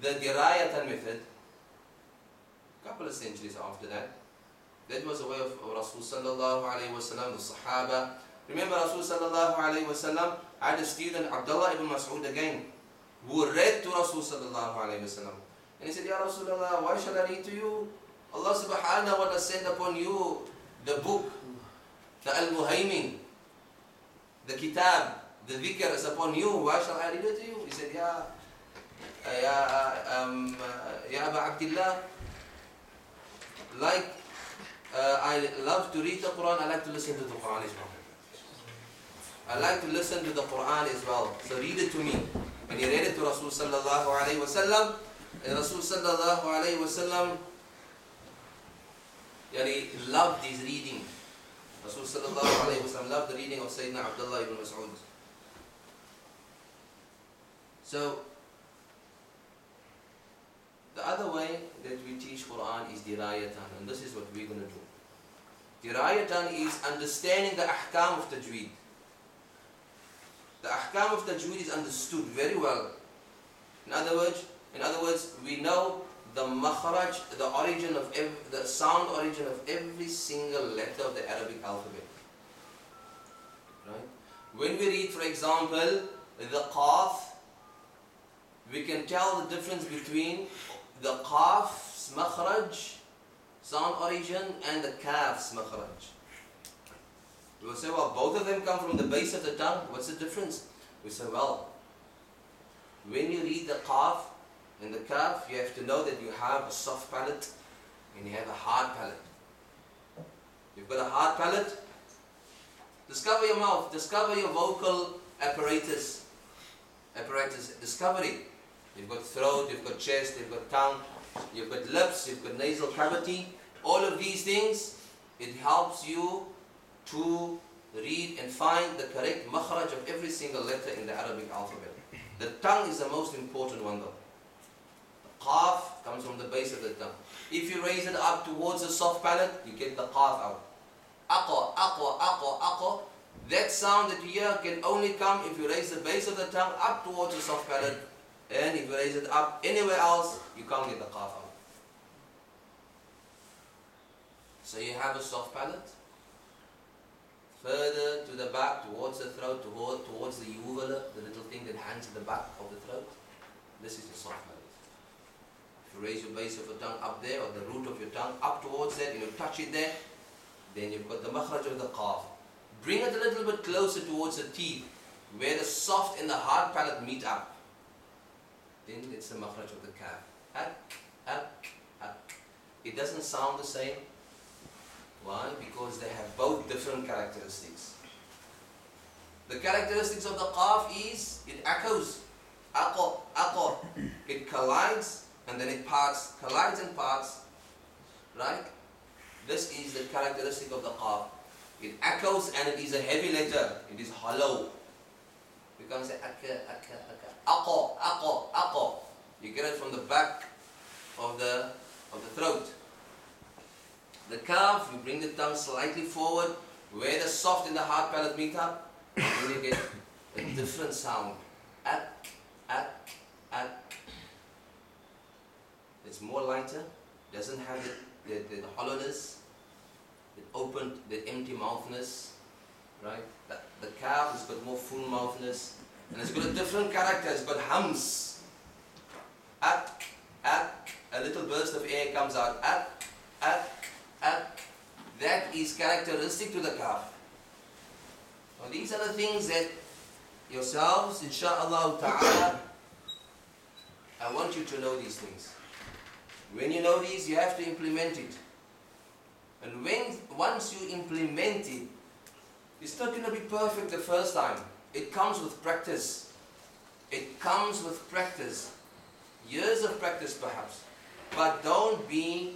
the dirayatan method, a couple of centuries after that, that was the way of Rasul sallallahu alayhi wa sallam, the Sahaba. Remember Rasul sallallahu alayhi wa sallam had a student, Abdullah ibn Mas'ud again, who read to Rasul sallallahu alayhi wa sallam. And he said, Ya Rasulullah, why shall I read to you? Allah subhanahu wa ta'ala sent upon you the book, the Al-Muhaymin, the Kitab, the Dhikr is upon you. Why shall I read it to you? He said, Ya Aba Abdullah, like I love to read the Quran, I like to listen to the Quran as well. I like to listen to the Quran as well. So read it to me. And he read it to Rasul sallallahu alayhi wa sallam. And Rasul sallallahu alayhi wa sallam, he loved his reading. Rasul sallallahu alayhi wa sallam loved the reading of Sayyidina Abdullah ibn Mas'ud. So, the other way that we teach Quran is dirayatan, and this is what we're going to do. Dirayatan is understanding the ahkam of Tajweed. The ahkam of Tajweed is understood very well. In other words, we know the makhraj, the origin of the sound origin of every single letter of the Arabic alphabet. Right? When we read, for example, the qaf, we can tell the difference between the qaf's makhraj, sound origin, and the kaf's makhraj. We will say, well, both of them come from the base of the tongue. What's the difference? We say, well, when you read the qaf and the kaf, you have to know that you have a soft palate and you have a hard palate. You've got a hard palate. Discover your mouth. Discover your vocal apparatus. Discover it. You've got throat, you've got chest, you've got tongue, you've got lips, you've got nasal cavity. All of these things, it helps you to read and find the correct makhraj of every single letter in the Arabic alphabet. The tongue is the most important one though. The qaf comes from the base of the tongue. If you raise it up towards the soft palate, you get the qaf out. Aqwa, aqwa, aqwa, aqwa. That sound that you hear can only come if you raise the base of the tongue up towards the soft palate. And if you raise it up anywhere else, you can't get the qaf out. So you have a soft palate. Further to the back, towards the throat, towards the uvula, the little thing that hangs at the back of the throat. This is the soft palate. If you raise your base of your tongue up there, or the root of your tongue up towards that, and you touch it there, then you've got the makhraj of the qaf. Bring it a little bit closer towards the teeth, where the soft and the hard palate meet up. Then it's the makhraj of the kaf. Ak, ak, ak. It doesn't sound the same. Why? Because they have both different characteristics. The characteristics of the qaf is, it echoes. Aqo, aqo. It collides and then it parts. Collides and parts. Right? This is the characteristic of the qaf. It echoes and it is a heavy letter. It is hollow. You can say akka, akka, akka. Aqo, aqo, aqo. You get it from the back of the throat. The kaf, you bring the tongue slightly forward, where the soft and the hard palate meet up, and you get a different sound. Ak, ak, ak. It's more lighter, doesn't have the hollowness, the empty mouthness, right? The kaf has got more full mouthness, and it's got a different character, it's got hums. Ak, ak, a little burst of air comes out. Ak, ak. That is characteristic to the kaf. Now these are the things that yourselves, insha'Allah ta'ala, I want you to know these things. When you know these, you have to implement it. And once you implement it, it's not going to be perfect the first time. It comes with practice. It comes with practice. Years of practice perhaps. But don't be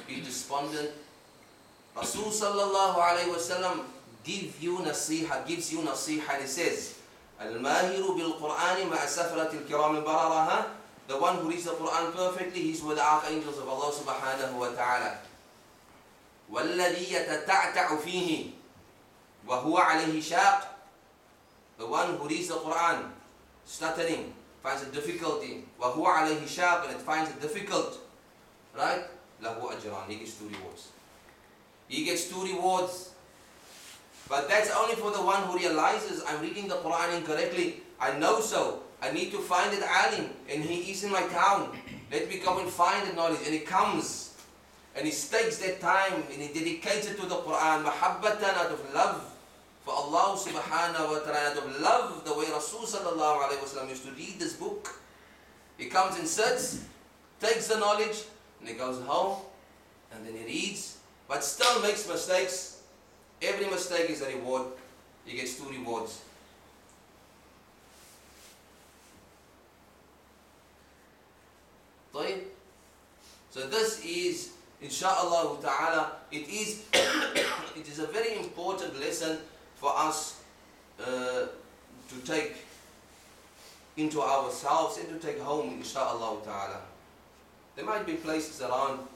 despondent. Rasul sallallahu alayhi wa sallam gives you nasiha, and he says, Al-Mahiru bil-Qur'ani ma'a safaratil kiram al-barara. The one who reads the Quran perfectly, he's with the archangels of Allah subhanahu wa ta'ala. وَالَّذِي يَتَتَعْتَعُ فِيهِ وَهُوَ عَلَيْهِ شَاقٍ. The one who reads the Quran, stuttering, finds a difficulty, وَهُوَ عَلَيْهِ شَاقٍ, and it finds it difficult, right? لَهُ أَجْرًا, he gets 2 rewards. He gets 2 rewards. But that's only for the one who realizes, I'm reading the Quran incorrectly. I know so. I need to find an alim, and he is in my town. Let me go and find the knowledge. And he comes, and he takes that time, and he dedicates it to the Quran, mahabbatan, out of love for Allah subhanahu wa ta'ala, out of love, the way Rasul sallallahu alayhi wa sallam used to read this book. He comes and sits, takes the knowledge, and he goes home, and then he reads, but still makes mistakes. Every mistake is a reward. He gets 2 rewards. So this is, insha'Allah ta'ala, it is a very important lesson for us to take into ourselves and to take home, insha'Allah ta'ala. There might be places around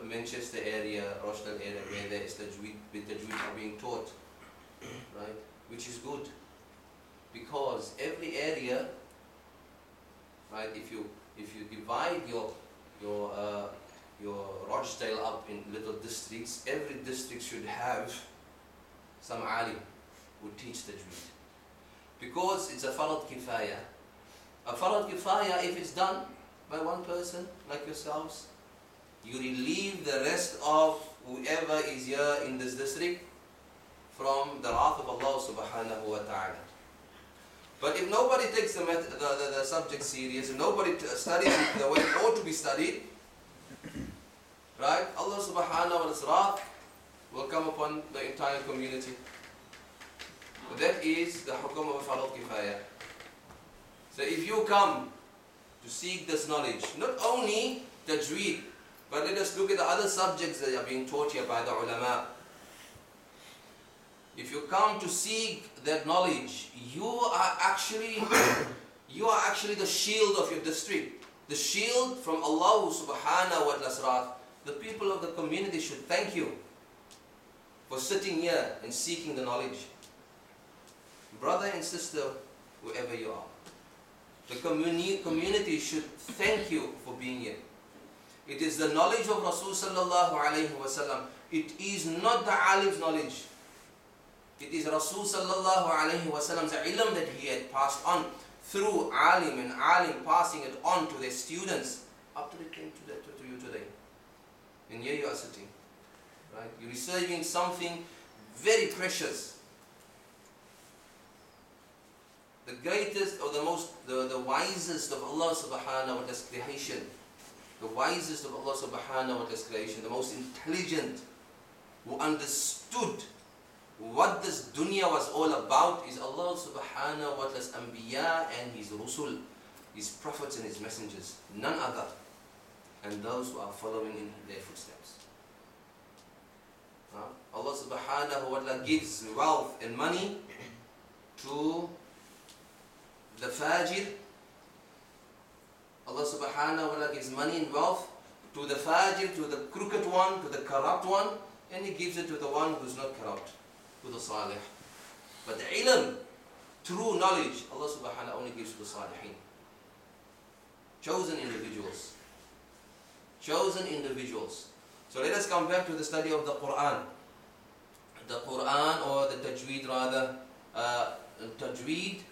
Manchester area, Rochdale area, where there is Tajweed are being taught, right? Which is good, because every area, right? If you divide your Rochdale up in little districts, every district should have some alim who teach Tajweed, because it's a farad kifaya. A farad kifaya, if it's done by one person like yourselves, you relieve the rest of whoever is here in this district from the wrath of Allah subhanahu wa ta'ala. But if nobody takes the subject serious, and nobody studies it the way it ought to be studied, right, Allah subhanahu wa ta'ala's wrath will come upon the entire community. But that is the hukum of farad kifaya. So if you come to seek this knowledge, not only Tajweed, but let us look at the other subjects that are being taught here by the ulama. If you come to seek that knowledge, you are actually the shield of your district, the shield from Allah subhanahu wa ta'ala. The people of the community should thank you for sitting here and seeking the knowledge. Brother and sister, whoever you are, the community should thank you for being here. It is the knowledge of Rasul sallallahu alayhi wa sallam. It is not the alim's knowledge. It is Rasul sallallahu alayhi wa sallam's ilm that he had passed on through alim, and alim passing it on to their students up to it came to you today. And here you are sitting, right? You're receiving something very precious. The greatest or the wisest of Allah subhanahu wa ta'ala's creation, the wisest of Allah subhanahu wa ta'ala's creation, the most intelligent, who understood what this dunya was all about, is Allah subhanahu wa ta'ala's anbiya and his rusul, his prophets and his messengers, none other, and those who are following in their footsteps. Allah subhanahu wa ta'ala gives wealth and money to the fajir. Allah subhanahu wa ta'ala gives money and wealth to the fajir, to the crooked one, to the corrupt one, and He gives it to the one who's not corrupt, to the salih. But the ilm, true knowledge, Allah subhanahu wa ta'ala only gives to the salihin. Chosen individuals. Chosen individuals. So let us come back to the study of the Quran. The Quran, or the Tajweed rather. Tajweed,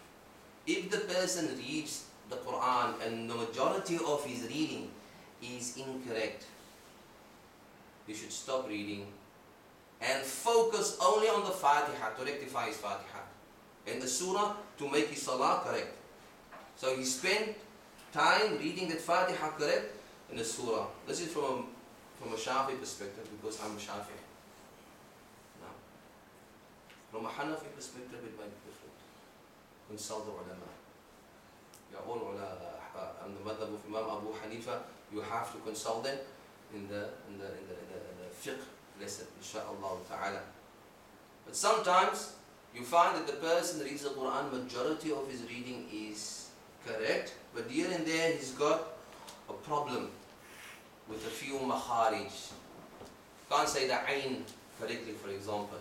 if the person reads the Quran and the majority of his reading is incorrect, he should stop reading and focus only on the Fatiha to rectify his Fatiha and the Surah to make his Salah correct. So he spent time reading that Fatiha correct and the Surah. This is from a Shafi perspective, because I'm a Shafi. Now, from a Hanafi perspective, it might be different. Consult the ulama. You are all ulama. On the madhab of Imam Abu Hanifa, you have to consult them in the fiqh lesson, insha'Allah ta'ala. But sometimes you find that the person reads the Quran, majority of his reading is correct, but here and there he's got a problem with a few makharij. Can't say the ain correctly, for example.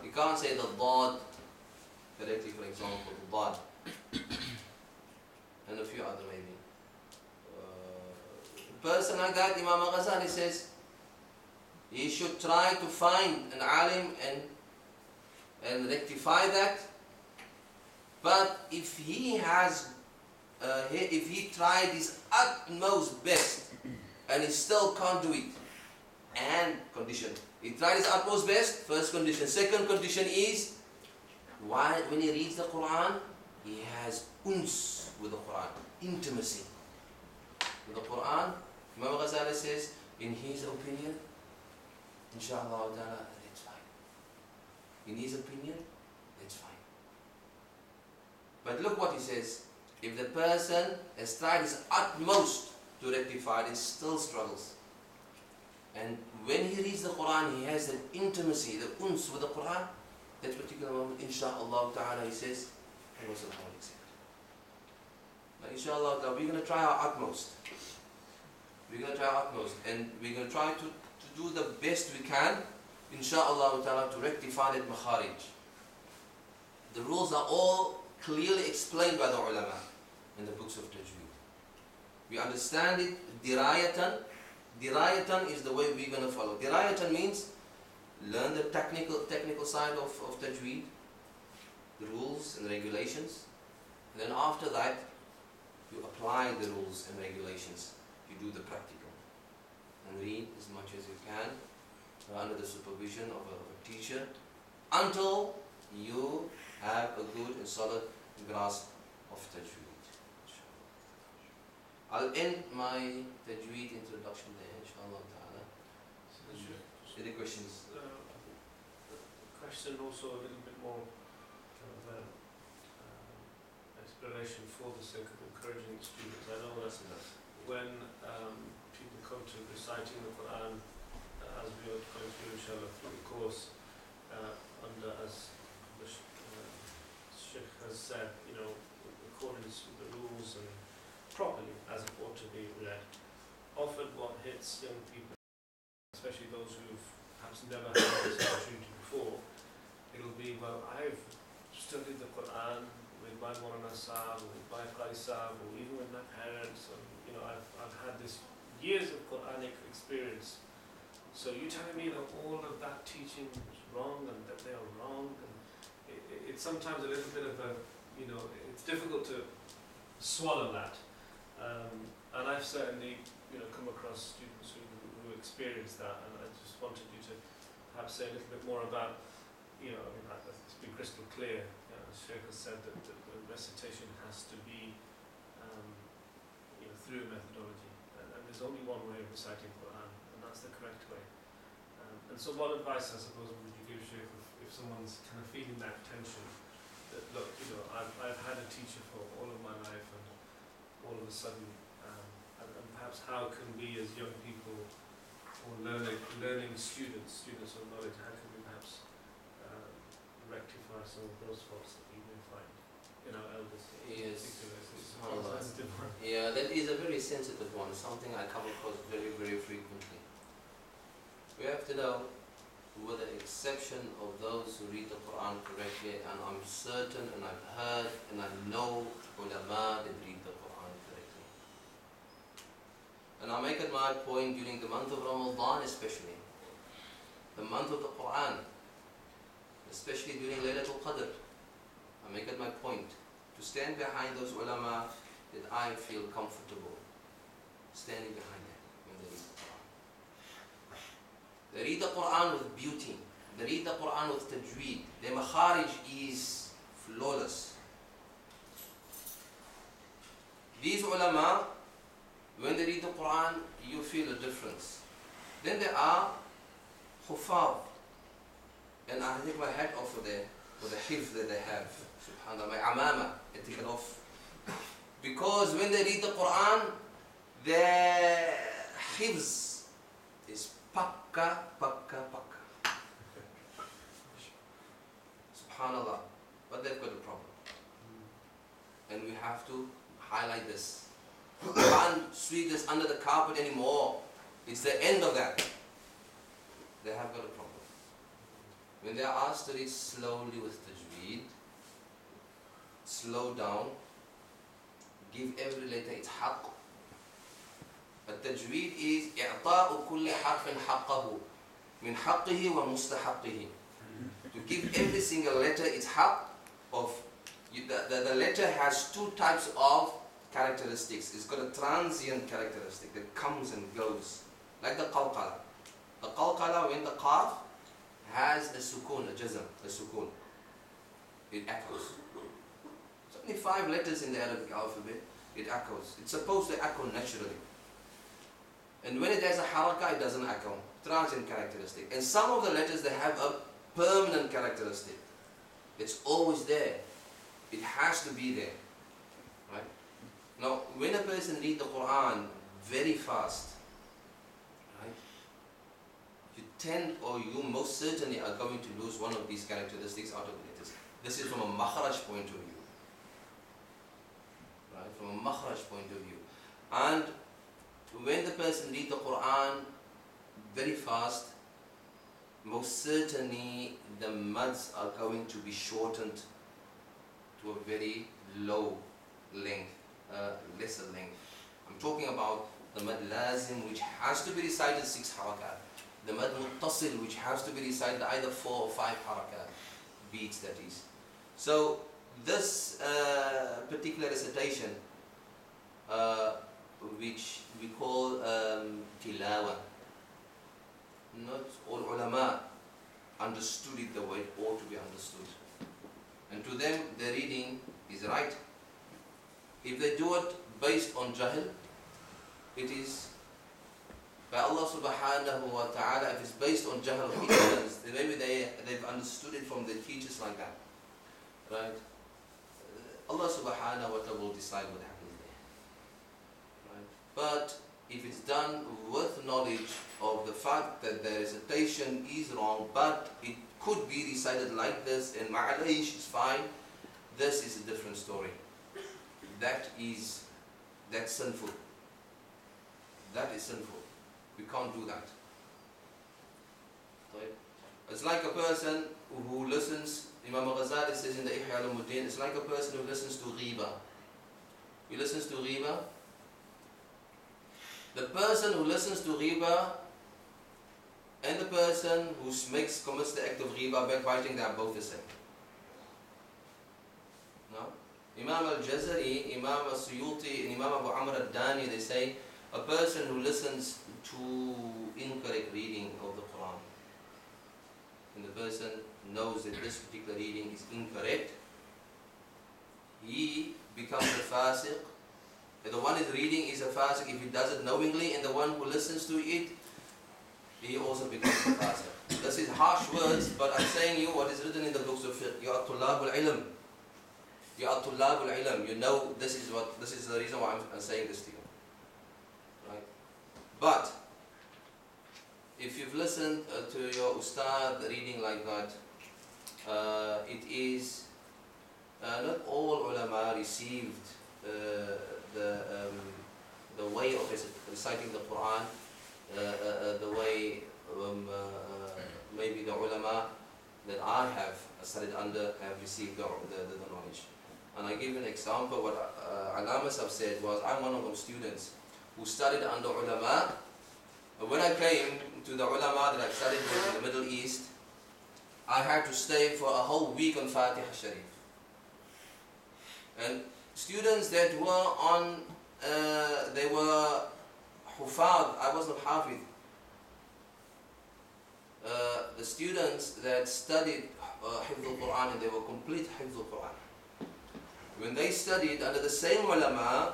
You can't say the dad correctly, for example, the dad. person like that, Imam Ghazali says, he should try to find an alim and rectify that. But if he has, if he tried his utmost best and he still can't do it, and condition, he tried his utmost best, first condition. Second condition is, when he reads the Quran, he has uns with the Quran, intimacy with the Quran. Imam Ghazali says, in his opinion, inshallah ta'ala, that's fine. In his opinion, that's fine. But look what he says. If the person has tried his utmost to rectify it, he still struggles. And when he reads the Quran, he has that intimacy, the uns with the Quran. That particular moment, inshallah ta'ala, he says, I was not accept. But inshallah ta'ala, we're going to try our utmost. We're going to try our utmost. And we're going to try to do the best we can, inshallah ta'ala, to rectify that makharij. The rules are all clearly explained by the ulama in the books of Tajweed. We understand it dirayatan. Dirayatan is the way we're going to follow. Dirayatan means learn the technical side of Tajweed, the rules and regulations. And then after that, you apply the rules and regulations. You do the practical. And read as much as you can under the supervision of a teacher until you have a good and solid grasp of Tajweed. I'll end my Tajweed introduction there, inshallah ta'ala. Any questions? Question also a little bit more kind of explanation for the sake of encouraging students. I know that when people come to reciting the Quran, as we are going through inshallah through the course, under as the Shaykh has said, according to the rules and properly as it ought to be read. Often what hits young people, especially those who've perhaps never had this opportunity before, it'll be, well, I've studied the Quran with my Maulana Saad, with my Qari Saad, or even with my parents, and I've had this years of Quranic experience. So you're telling me that all of that teaching is wrong and that they are wrong, and it's sometimes a little bit of a, it's difficult to swallow that. And I've certainly, come across students who experience that, and I just wanted you to perhaps say a little bit more about, it's been crystal clear. Shaykh has said that the recitation has to be, through a methodology, and there's only one way of reciting Quran, and that's the correct way. And so, what advice, I suppose, would you give Shaykh if someone's kind of feeling that tension? That look, I've had a teacher for all of my life, and all of a sudden, and perhaps how can we as young people or learning students of knowledge, how can we perhaps rectify some of those faults that we may find in our elders? Yes. Sensitive one. Yeah, that is a very sensitive one, something I come across very, very frequently. We have to know, with the exception of those who read the Quran correctly, and I'm certain and I've heard and I know ulama that read the Quran correctly. And I make it my point during the month of Ramadan especially, the month of the Quran, especially during Laylatul Qadr, I make it my point to stand behind those ulama that I feel comfortable standing behind them when they read the Quran. They read the Quran with beauty. They read the Quran with tajweed. Their makharij is flawless. These ulama, when they read the Quran, you feel a difference. Then there are hufab, and I take my hat off for the hifz that they have. Subhanallah, my amama, I take it off. Because when they read the Quran, their hifz is pakka. Subhanallah, but they've got a problem. And we have to highlight this. You can't sweep this under the carpet anymore. It's the end of that. They have got a problem. When they are asked to read slowly with tajweed, slow down, give every letter its haqq, التجويد is إعطاء كل حرف حقه من حقه ومستحقه. To give every single letter its حق of the letter has two types of characteristics. It's got a transient characteristic that comes and goes, like the qalqala. The qalqala, when the qaf has a sukun, a jazm, a sukun, it echoes. It's only 5 letters in the Arabic alphabet. It echoes. It's supposed to echo naturally. And when it has a haraka, it doesn't echo. Transient characteristic. And some of the letters, they have a permanent characteristic. It's always there. It has to be there. Right? Now, when a person reads the Quran very fast, right, you tend, or you most certainly are going to lose one of these characteristics out of the letters. This is from a makhraj point of view. Right? From a makhraj point of view. And when the person reads the Quran very fast, most certainly the mads are going to be shortened to a very low length, lesser length. I'm talking about the mad lazim, which has to be recited 6 harakat. The mad muttasil, which has to be recited either 4 or 5 harakat, beats that is. So this particular recitation, which we call tilawa, not all ulama understood it the way it ought to be understood. And to them, the reading is right. If they do it based on jahl, it is by Allah subhanahu wa ta'ala. If it's based on jahl of ignorance, then maybe they've understood it from their teachers like that. Right? Allah subhanahu wa ta'ala will decide what happens there. Right? But if it's done with knowledge of the fact that the recitation is wrong, but it could be recited like this, and ma'alaysh is fine, this is a different story. That's sinful. That is sinful. We can't do that. Right? It's like a person who listens, Imam Ghazali says in the Ihya al-Muddin, it's like a person who listens to ghiba. He listens to ghiba. The person who listens to ghiba and the person who commits the act of ghiba, backbiting, they are both the same. No? Imam al-Jazari, Imam al-Suyuti, and Imam Abu Amr al-Dani, they say a person who listens to incorrect reading of the Quran, and the person knows that this particular reading is incorrect, he becomes a fasiq. And the one is reading is a fasiq if he does it knowingly, and the one who listens to it, he also becomes a fasiq. This is harsh words, but I'm saying you what is written in the books of fiqh. You are tullab al-ilm. You are tullab al-ilm. You know this is the reason why I'm saying this to you. Right? But if you've listened to your ustad reading like that, it is not all ulama received the way of reciting the Quran, the way maybe the ulama that I have studied under have received the knowledge. And I give an example. What Alamas have said was, I'm one of those students who studied under ulama. When I came to the ulama that I studied with in the Middle East, I had to stay for a whole week on Fatiha Sharif. And students that were on, they were hufad, I wasn't hafid. The students that studied Hifz al-Quran, and they were complete Hifz al-Quran. When they studied under the same ulama,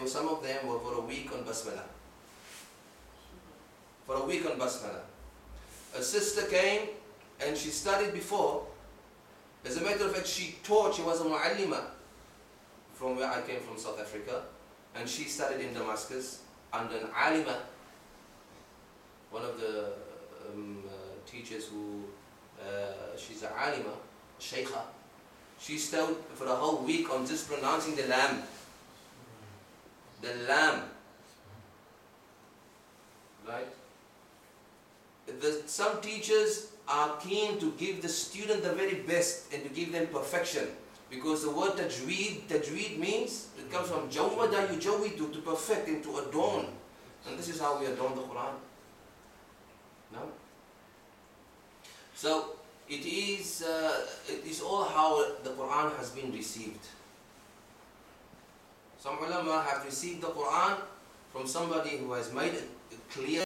some of them were for a week on Basmala. For a week on Basmala. A sister came and she studied before. As a matter of fact, she was a mu'allima from where I came from, South Africa, and she studied in Damascus under an alima, one of the teachers who, she's an alima, shaykha. She studied for a whole week on just pronouncing the lam. The lam. Right? Some teachers are keen to give the student the very best and to give them perfection. Because the word tajweed means, it comes from jawwada yujawwidu, to perfect and to adorn. And this is how we adorn the Quran. No? So it is all how the Quran has been received. Some ulama have received the Quran from somebody who has made it clear